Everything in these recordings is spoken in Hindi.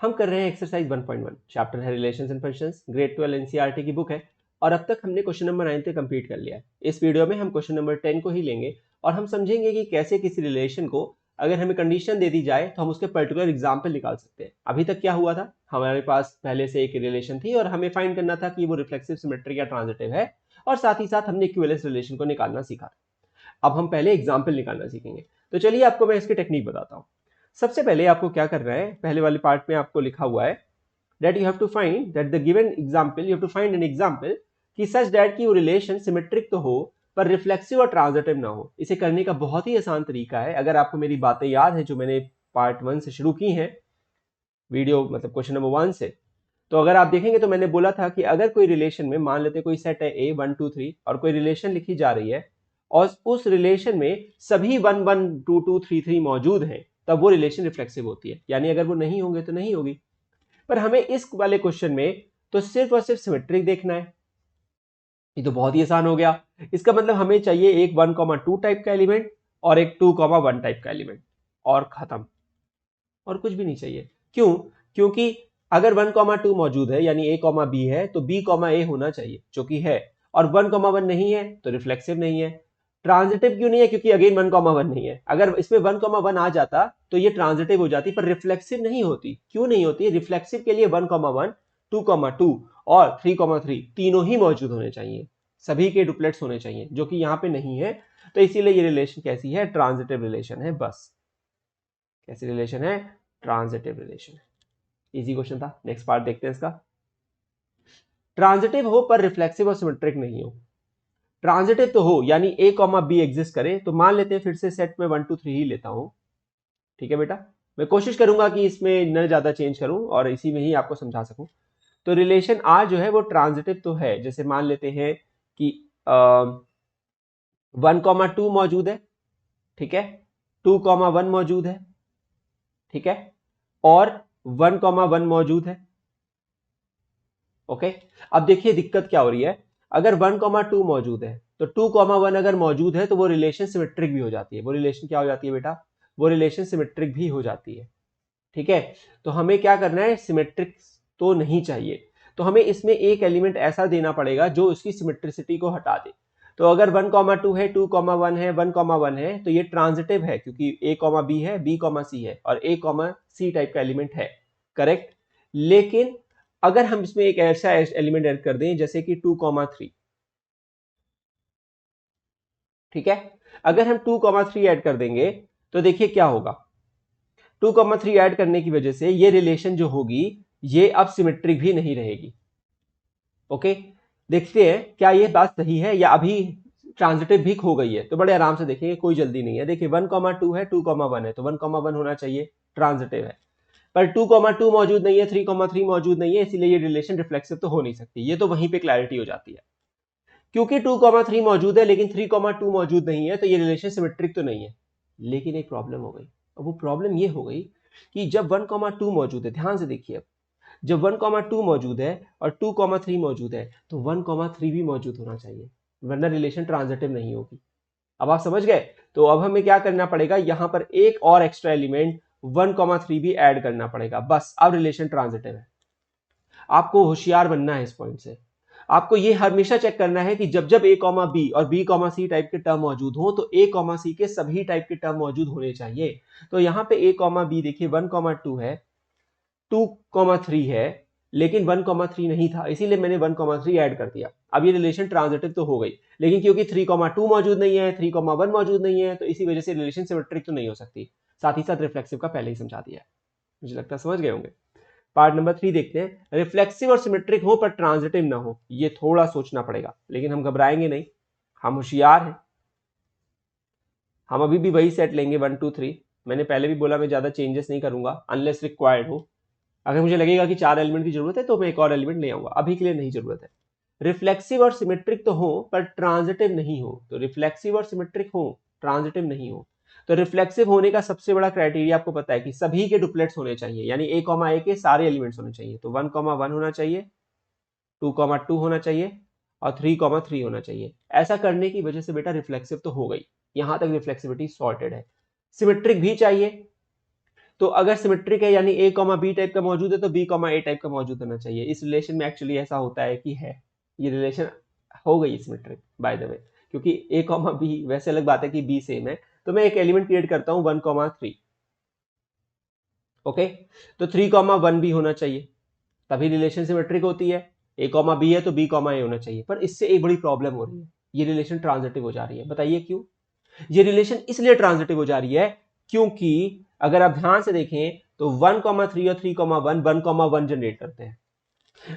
हम कर रहे हैं एक्सरसाइज 1.1, चैप्टर है relations and functions, grade 12 NCERT की बुक है और अब तक हमने क्वेश्चन नंबर 9 तक कंप्लीट कर लिया है। इस वीडियो में हम क्वेश्चन नंबर 10 को ही लेंगे और हम समझेंगे कि कैसे किसी रिलेशन को अगर हमें कंडीशन दे दी जाए तो हम उसके पर्टिकुलर एग्जाम्पल निकाल सकते हैं। अभी तक क्या हुआ था, हमारे पास पहले से एक रिलेशन थी और हमें फाइंड करना था कि वो रिफ्लेक्सिव, सिमेट्रिक या ट्रांजिटिव है और साथ ही साथ हमने इक्विवेलेंस रिलेशन को निकालना सीखा। अब हम पहले एग्जाम्पल निकालना सीखेंगे। तो चलिए आपको मैं इसकी टेक्निक बताता हूं। सबसे पहले आपको क्या करना है, पहले वाले पार्ट में आपको लिखा हुआ है that you have to find that the given example, you have to find an example कि such that कि वो रिलेशन सिमेट्रिक तो हो पर रिफ्लेक्सिव और ट्रांजिटिव ना हो। इसे करने का बहुत ही आसान तरीका है। अगर आपको मेरी बातें याद है जो मैंने पार्ट 1 से शुरू की हैं, वीडियो मतलब क्वेश्चन नंबर 1 से, तो अगर आप देखेंगे तो मैंने बोला था कि अगर कोई रिलेशन में मान लेते कोई सेट है A 1 2 3 और कोई रिलेशन लिखी जा रही है और उस रिलेशन में सभी 1 1 2 2 3 3 मौजूद हैं, तब वो रिलेशन रिफ्लेक्सिव होती है। यानी अगर वो नहीं होंगे तो नहीं होगी। पर हमें इस वाले क्वेश्चन में तो सिर्फ और सिर्फ सिमेट्रिक देखना है। ये तो बहुत ही आसान हो गया। इसका मतलब हमें चाहिए एक 1,2 टाइप का एलिमेंट और एक 2,1 टाइप का एलिमेंट और खत्म, और कुछ भी नहीं चाहिए। क्यों? क्योंकि अगर 1,2 मौजूद है यानी A, B है तो B, A होना चाहिए जो कि है, और 1,1 नहीं है तो रिफ्लेक्सिव नहीं है। ट्रांजिटिव क्यों नहीं है? क्योंकि अगेन 1,1 नहीं है। अगर इसमें 1,1 आ जाता तो ये ट्रांजिटिव हो जाती पर रिफ्लेक्सिव नहीं होती। क्यों नहीं होती? रिफ्लेक्सिव के लिए 1,1, 2,2 और 3,3 तीनों ही मौजूद होने चाहिए, सभी के डुप्लेट्स होने चाहिए, जो कि यहाँ पे नहीं है। तो इसीलिए ये रिलेशन कैसी है? ट्रांजिटिव रिलेशन है। बस कैसी रिलेशन है? ट्रांजिटिव रिलेशन है। इजी क्वेश्चन था। नेक्स्ट पार्ट देखते हैं इसका। ट्रांजिटिव हो पर रिफ्लेक्सिव और सिमेट्रिक नहीं हो। ट्रांजिटिव तो हो यानी A, B एग्जिस्ट करे, तो मान लेते हैं फिर से सेट में 1 2 3 ही लेता हूं। ठीक है बेटा, मैं कोशिश करूंगा कि इसमें न ज्यादा चेंज करूं और इसी में ही आपको समझा सकूं। तो रिलेशन R जो है वो ट्रांजिटिव तो है। जैसे मान लेते हैं कि 1,2 मौजूद है, ठीक है, 2,1 मौजूद है, ठीक है, और 1,1 मौजूद है। ओके, अब देखिए दिक्कत क्या हो रही है। अगर 1,2 मौजूद है तो 2,1 अगर मौजूद है तो वो रिलेशन सिमेट्रिक भी हो जाती है। वो रिलेशन क्या हो जाती है बेटा? वो रिलेशन सिमेट्रिक भी हो जाती है। ठीक है, तो हमें क्या करना है? सिमेट्रिक तो नहीं चाहिए, तो हमें इसमें एक एलिमेंट ऐसा देना पड़ेगा जो उसकी सिमेट्रिसिटी को हटा दे। तो अगर 1,2 है, 2,1 है, 1,1 है तो ये ट्रांजिटिव है क्योंकि A, B है, B, C है और A, C टाइप का एलिमेंट है। करेक्ट। लेकिन अगर हम इसमें एक ऐसा एलिमेंट ऐड कर दें जैसे कि 2,3, ठीक है, अगर हम 2,3 ऐड कर देंगे तो देखिए क्या होगा। 2,3 ऐड करने की वजह से ये रिलेशन जो होगी ये अब सिमेट्रिक भी नहीं रहेगी। ओके, देखते हैं क्या ये बात सही है या अभी ट्रांजिटिव भी खो गई है। तो बड़े आराम से देखेंगे, कोई जल्दी नहीं है। देखिए 1,2 है, 2,1 है, तो 1,1 होना चाहिए, ट्रांजिटिव है। पर 2,2 मौजूद नहीं है, 3,3 मौजूद नहीं है, इसीलिए ये रिलेशन रिफ्लेक्सिव तो हो नहीं सकती। ये तो वहीं पे क्लैरिटी हो जाती है। क्योंकि 2,3 मौजूद है लेकिन 3,2 मौजूद नहीं है तो ये रिलेशन सिमेट्रिक तो नहीं है। लेकिन एक प्रॉब्लम हो गई। अब वो प्रॉब्लम ये हो गई कि जब 1,2 मौजूद है, ध्यान से देखिए, अब जब 1,2 मौजूद है और 2,3 मौजूद है तो 1,3 भी मौजूद होना चाहिए, वरना रिलेशन ट्रांजिटिव नहीं होगी। अब आप समझ गए? तो अब हमें क्या करना पड़ेगा, यहां पर एक और एक्स्ट्रा एलिमेंट 1,3 भी ऐड करना पड़ेगा। बस अब रिलेशन ट्रांजिटिव है। आपको होशियार बनना है इस पॉइंट से। आपको ये हमेशा चेक करना है कि जब जब A, B और B, C टाइप के टर्म मौजूद हो तो A, C के सभी टाइप के टर्म मौजूद होने चाहिए। तो यहां पे A, B देखिए 1,2 है, 2,3 है, लेकिन 1,3 नहीं था, इसीलिए मैंने 1,3 ऐड कर दिया। अब ये रिलेशन ट्रांजिटिव तो हो गई, लेकिन क्योंकि 3,2 मौजूद नहीं है, 3,1 मौजूद नहीं है, तो इसी वजह से रिलेशन सिमेट्रिक तो नहीं हो सकती। साथ ही साथ रिफ्लेक्सिव का पहले ही समझा दिया है। मुझे लगता है समझ गए होंगे। पार्ट नंबर 3 देखते हैं। रिफ्लेक्सिव और सिमेट्रिक हो पर ट्रांजिटिव ना हो, ये थोड़ा सोचना पड़ेगा, लेकिन हम घबराएंगे नहीं, हम होशियार हैं। हम अभी भी वही सेट लेंगे 1 2 3। मैंने पहले भी बोला मैं ज्यादा चेंजेस नहीं करूंगा अनलेस रिक्वायर्ड हो। अगर मुझे लगेगा कि 4 एलिमेंट की जरूरत है तो मैं एक और एलिमेंट ले आऊंगा, अभी के लिए नहीं जरूरत है। रिफ्लेक्सिव और सिमेट्रिक तो हो पर ट्रांजिटिव नहीं हो। तो रिफ्लेक्सिव और सिमेट्रिक हो, ट्रांजिटिव नहीं हो। तो रिफ्लेक्सिव होने का सबसे बड़ा क्राइटेरिया आपको पता है कि सभी के डुप्लेट्स होने चाहिए, यानी A, A के सारे एलिमेंट्स होने चाहिए। तो 1,1 होना चाहिए, 2,2 होना चाहिए और 3,3 होना चाहिए। ऐसा करने की वजह से बेटा रिफ्लेक्सिव तो हो गई, यहां तक रिफ्लेक्सिविटी सॉर्टेड है। सिमेट्रिक भी चाहिए, तो अगर सिमेट्रिक है यानी ए कॉमा बी टाइप का मौजूद है तो बी कॉमा ए टाइप का मौजूद होना चाहिए। इस रिलेशन में एक्चुअली ऐसा होता है कि है, ये रिलेशन हो गई सिमेट्रिक बाय द वे, क्योंकि ए कॉमा बी, वैसे अलग बात है कि बी सेम है। तो मैं एक एलिमेंट क्रिएट करता हूं 1,3, ओके, तो 3,1 भी होना चाहिए, तभी रिलेशन सिमेट्रिक होती है। ए कॉमा बी है तो बी कॉमा ए होना चाहिए। पर इससे एक बड़ी प्रॉब्लम हो रही है, ये रिलेशन ट्रांजिटिव हो जा रही है। बताइए क्यों? ये रिलेशन इसलिए ट्रांजिटिव हो जा रही है क्योंकि अगर आप ध्यान से देखें तो 1,3 और 3,1 1,1 जनरेट करते हैं,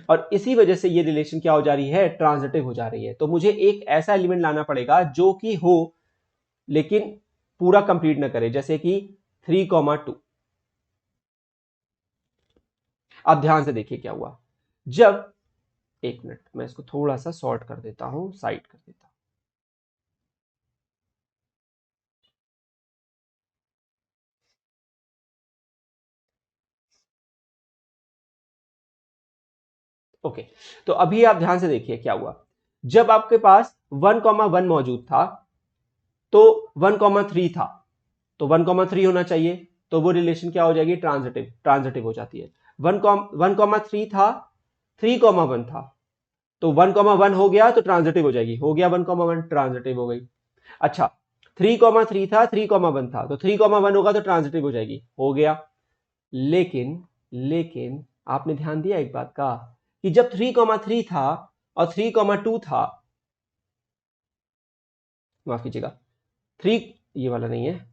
और इसी वजह से ये रिलेशन क्या हो जा रही है, ट्रांजिटिव हो जा रही है। तो मुझे एक ऐसा एलिमेंट लाना पड़ेगा जो कि हो लेकिन पूरा कंप्लीट ना करे, जैसे कि 3,2। आप ध्यान से देखिए क्या हुआ। जब, एक मिनट, मैं इसको थोड़ा सा सॉर्ट कर देता हूं, साइड कर देता हूं। ओके, तो अभी आप ध्यान से देखिए क्या हुआ। जब आपके पास 1,1 मौजूद था तो 1,3 था, तो 1,3 होना चाहिए, तो वो रिलेशन क्या हो जाएगी, ट्रांजिटिव, ट्रांजिटिव हो जाती है। 1,3 था, 3,1 था, तो 1,1 हो गया तो ट्रांजिटिव हो जाएगी, हो गया 1,1 ट्रांजिटिव हो गई। अच्छा, 3,3 था, 3,1 था, तो 3,1 होगा तो ट्रांजिटिव हो जाएगी, हो गया। लेकिन लेकिन आपने ध्यान दिया एक बात का कि जब 3,3 था और 3,2 था, माफ कीजिएगा, 3, ये वाला नहीं है,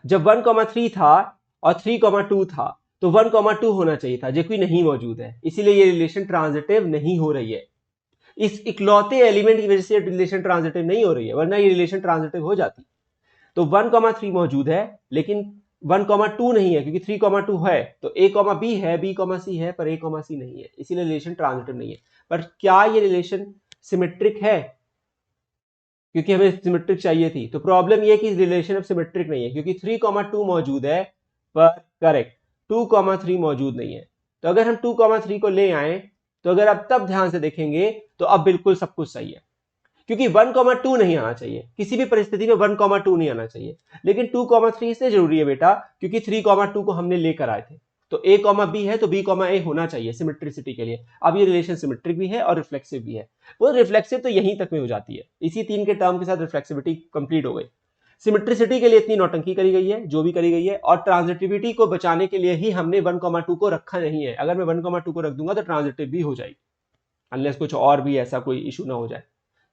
जब 1,3 था और 3,2 था तो 1,2 होना चाहिए था, जो कि नहीं मौजूद है, इसीलिए ये रिलेशन ट्रांजिटिव नहीं हो रही है। इस इकलौते एलिमेंट की वजह से रिलेशन ट्रांजिटिव नहीं हो रही है, वरना ये रिलेशन ट्रांजिटिव हो जाती। तो 1,3 मौजूद है लेकिन 1,2 नहीं है, क्योंकि 3,2 है तो ए कॉमा बी है, बी कॉमा सी है, पर ए कॉमा सी नहीं है, इसीलिए रिलेशन ट्रांजिटिव नहीं है। पर क्या ये रिलेशन सिमेट्रिक है? क्योंकि हमें सिमेट्रिक चाहिए थी, तो प्रॉब्लम ये कि रिलेशन अब सिमेट्रिक नहीं है, क्योंकि 3,2 मौजूद है पर करेक्ट 2,3 मौजूद नहीं है। तो अगर हम 2,3 को ले आए तो अगर आप तब ध्यान से देखेंगे तो अब बिल्कुल सब कुछ सही है, क्योंकि 1,2 नहीं आना चाहिए, किसी भी परिस्थिति में 1,2 नहीं आना चाहिए, लेकिन 2,3 इसलिए जरूरी है बेटा क्योंकि 3,2 को हमने लेकर आए थे, तो ए कॉमा बी है तो बी कॉमा ए होना चाहिए सिमेट्रिसिटी के लिए। अब ये रिलेशन सिमेट्रिक भी है और रिफ्लेक्सिव भी है। वो रिफ्लेक्सिव तो यहीं तक में हो जाती है, इसी 3 के टर्म के साथ रिफ्लेक्सिविटी कंप्लीट हो गई। सिमेट्रिसिटी के लिए इतनी नौटंकी करी गई है जो भी करी गई है, और ट्रांजिटिविटी को बचाने के लिए ही हमने 1,2 को रखा नहीं है। अगर मैं 1,2 को रख दूंगा तो ट्रांजिटिव भी हो जाएगी, अनलेस कुछ और भी ऐसा कोई इशू ना हो जाए,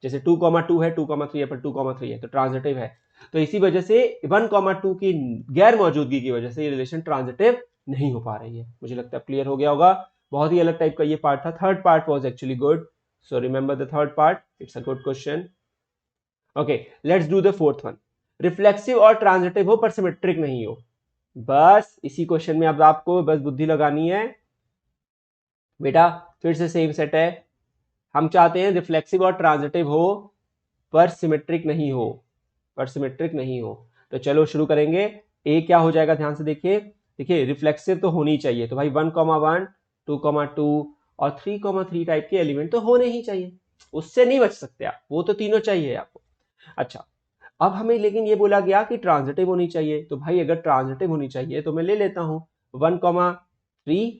जैसे 2,2 है, 2,3 है, पर 2,3 है तो ट्रांजिटिव है। तो इसी वजह से 1,2 की गैर मौजूदगी की वजह से ये रिलेशन ट्रांजिटिव नहीं हो पा रही है। मुझे लगता है क्लियर हो गया होगा। बहुत ही अलग टाइप का ये पार्ट था। Third part was actually good, so remember the third part, it's a good question. Okay, let's do the fourth one. Reflexive और ट्रांजिटिव हो पर सिमेट्रिक नहीं हो। बस इसी क्वेश्चन में अब आपको बस बुद्धि लगानी है बेटा। फिर से सेम सेट है, हम चाहते हैं रिफ्लेक्सिव और ट्रांजिटिव हो पर सिमेट्रिक नहीं हो, पर सिमेट्रिक नहीं हो। तो चलो शुरू करेंगे। ए क्या हो जाएगा, ध्यान से देखिए। देखिए रिफ्लेक्सिव तो होनी चाहिए, तो भाई 1,1 2,2 और 3,3 टाइप के एलिमेंट तो होने ही चाहिए, उससे नहीं बच सकते आप, वो तो तीनों चाहिए आपको। अच्छा, अब हमें लेकिन ये बोला गया कि ट्रांजिटिव होनी चाहिए, तो भाई अगर ट्रांजिटिव होनी चाहिए तो मैं ले लेता हूं 1,3।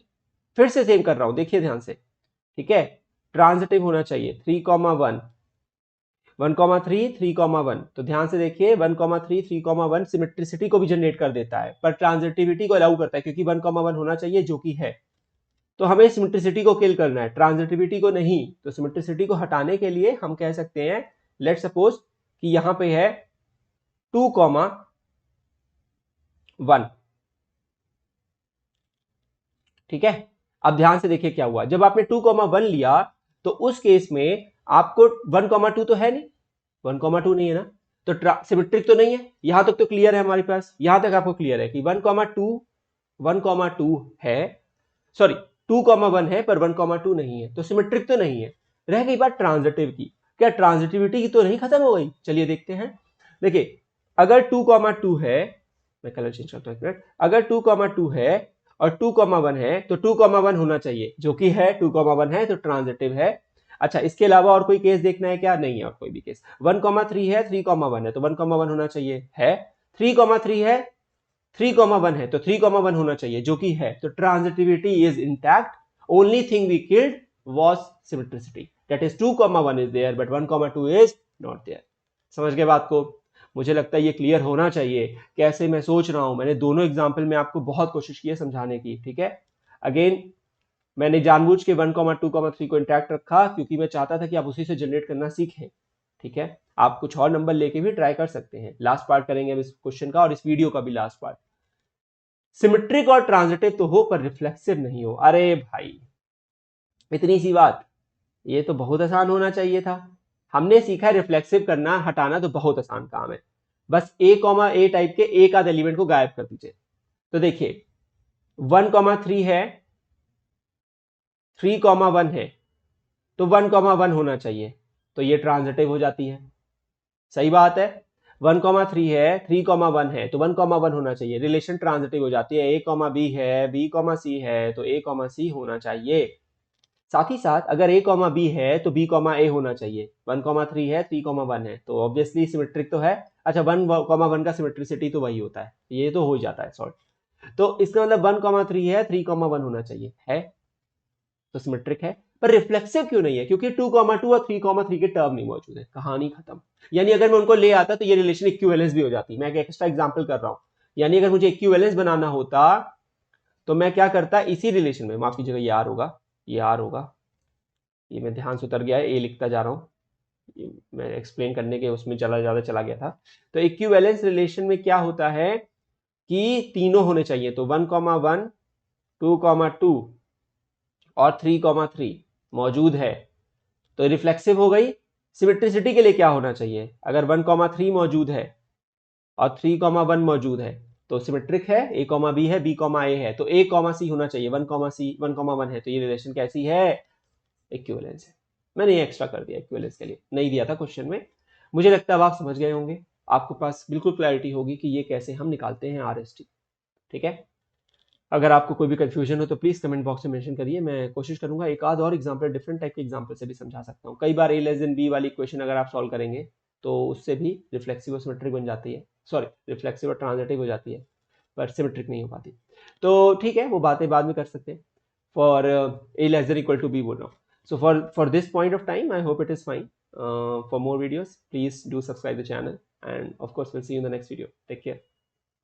फिर से सेम कर रहा हूं, देखिए ध्यान से, ठीक है। ट्रांजिटिव होना चाहिए 3,1 1,3 3,1, तो ध्यान से देखिए 1,3 3,1 सिमेट्रिसिटी को भी जनरेट कर देता है पर ट्रांजिटिविटी को अलाउ करता है, क्योंकि 1,1 होना चाहिए जो कि है। तो हमें सिमेट्रिसिटी को किल करना है, ट्रांजिटिविटी को नहीं। तो सिमेट्रिसिटी को हटाने के लिए हम कह सकते हैं, लेट सपोज कि यहां पे है 2,1, ठीक है। अब ध्यान से देखिए क्या हुआ, जब आपने 2,1 लिया तो उस केस में आपको 1,2 तो है नहीं, 1,2 नहीं है ना, तो सिमेट्रिक तो नहीं है। यहां तक तो क्लियर है हमारे पास, यहां तक आपको क्लियर है कि 1,2 है, सॉरी 2,1 है पर 1,2 नहीं है, तो सिमेट्रिक तो नहीं है। रह गई बात ट्रांजिटिव की, क्या ट्रांजिटिविटी की तो नहीं खत्म हो गई? चलिए देखते हैं। देखिए अगर 2,2 है, मैं कलर चेंज करता हूं एक मिनट, अगर 2,2 है और 2,1 है तो 2,1 होना चाहिए जो कि है, 2,1 है तो ट्रांजिटिव है। अच्छा, इसके अलावा और कोई केस देखना है क्या? नहीं है और कोई भी केस। 1,3 है, 3,1 है, तो 1,1 होना चाहिए, है। 3,3 है 3,1 है तो 3,1 होना चाहिए, जो कि है, तो transitivity is intact, only thing we killed was symmetricity, that is 2,1 is there but 1,2 is not there. समझ गए बात को? मुझे लगता है ये क्लियर होना चाहिए कैसे मैं सोच रहा हूं। मैंने दोनों एग्जाम्पल में आपको बहुत कोशिश की है समझाने की, ठीक है। अगेन मैंने जानबूझ के 1,2,3 को इंटैक्ट रखा क्योंकि मैं चाहता था कि आप उसी से जनरेट करना सीखें, ठीक है। आप कुछ और नंबर लेके भी ट्राई कर सकते हैं। लास्ट पार्ट करेंगे हम इस क्वेश्चन का और इस वीडियो का भी लास्ट पार्ट। सिमेट्रिक और ट्रांजिटिव तो हो पर रिफ्लेक्सिव नहीं हो। अरे भाई इतनी सी बात, ये तो बहुत आसान होना चाहिए था। हमने सीखा है रिफ्लेक्सिव करना, हटाना तो बहुत आसान काम है। बस ए टाइप के एक आध एलिमेंट को गायब कर दीजिए। तो देखिए 1,3 है, 3,1 है, तो 1,1 होना चाहिए, तो ये ट्रांजिटिव हो जाती है। सही बात है, 1,3 है, 3,1 है, तो 1,1 होना चाहिए, रिलेशन ट्रांजिटिव हो जाती है। A, B है, B, C है, तो A, C होना चाहिए। साथ ही साथ अगर A, B है तो B, A होना चाहिए। 1,3 है, 3,1 है, तो ऑब्वियसली सिमेट्रिक तो है। अच्छा 1,1 का सिमेट्रिसिटी तो वही होता है, ये तो हो जाता है सॉर्ट। तो इसका मतलब 1,3 है, 3,1 होना चाहिए, है तो सिमेट्रिक है। पर रिफ्लेक्सिव क्यों नहीं है? क्योंकि 2,2 और 3,3 के टर्म नहीं मौजूद है, कहानी खत्म। यानी अगर मैं उनको ले आता तो ये रिलेशन इक्विवेलेंस भी हो जाती। मैं एक एक्स्ट्रा एग्जांपल कर रहा हूं, यानी अगर मुझे इक्विवेलेंस बनाना होता तो मैं क्या करता, इसी रिलेशन में, माफ कीजिएगा ये आर होगा, ये आर होगा, ये मैं ध्यान से उतर गया है, ए लिखता जा रहा हूं, मैं एक्सप्लेन करने के उसमें ज्यादा चला गया था। तो इक्विवेलेंस रिलेशन में क्या होता है कि तीनों होने चाहिए, तो 1,1, 2,2 और 3,3 मौजूद है, तो रिफ्लेक्सिव हो गई। सिमेट्रिसिटी के लिए क्या होना चाहिए? अगर 1,3 मौजूद है और 3,1 मौजूद है तो सिमेट्रिक है। A, B है, B, A है, तो A, C होना चाहिए। 1,1 है, तो ये रिलेशन कैसी है? इक्विवेलेंस है। मैंने ये एक्स्ट्रा कर दिया, इक्विवेलेंस के लिए नहीं दिया था क्वेश्चन में। मुझे लगता है अब आप समझ गए होंगे, आपके पास बिल्कुल क्लैरिटी होगी कि ये कैसे हम निकालते हैं RST, ठीक है। अगर आपको कोई भी कंफ्यूजन हो तो प्लीज कमेंट बॉक्स में मेंशन करिए, मैं कोशिश करूंगा एक आध और एग्जांपल, डिफरेंट टाइप के एग्जांपल से भी समझा सकता हूं। कई बार A<B वाली इक्वेशन अगर आप सॉल्व करेंगे तो उससे भी रिफ्लेक्सिव और सिमेट्रिक बन जाती है, सॉरी रिफ्लेक्सिव और ट्रांजिटिव हो जाती है, पर सिमेट्रिक नहीं हो पाती। तो ठीक है, वो बातें बाद में कर सकते हैं। फॉर A<B बोल रहा हूँ। So for this point of time I hope it is fine. For more videos please do subscribe the channel and of course will see you in the next video. Take care.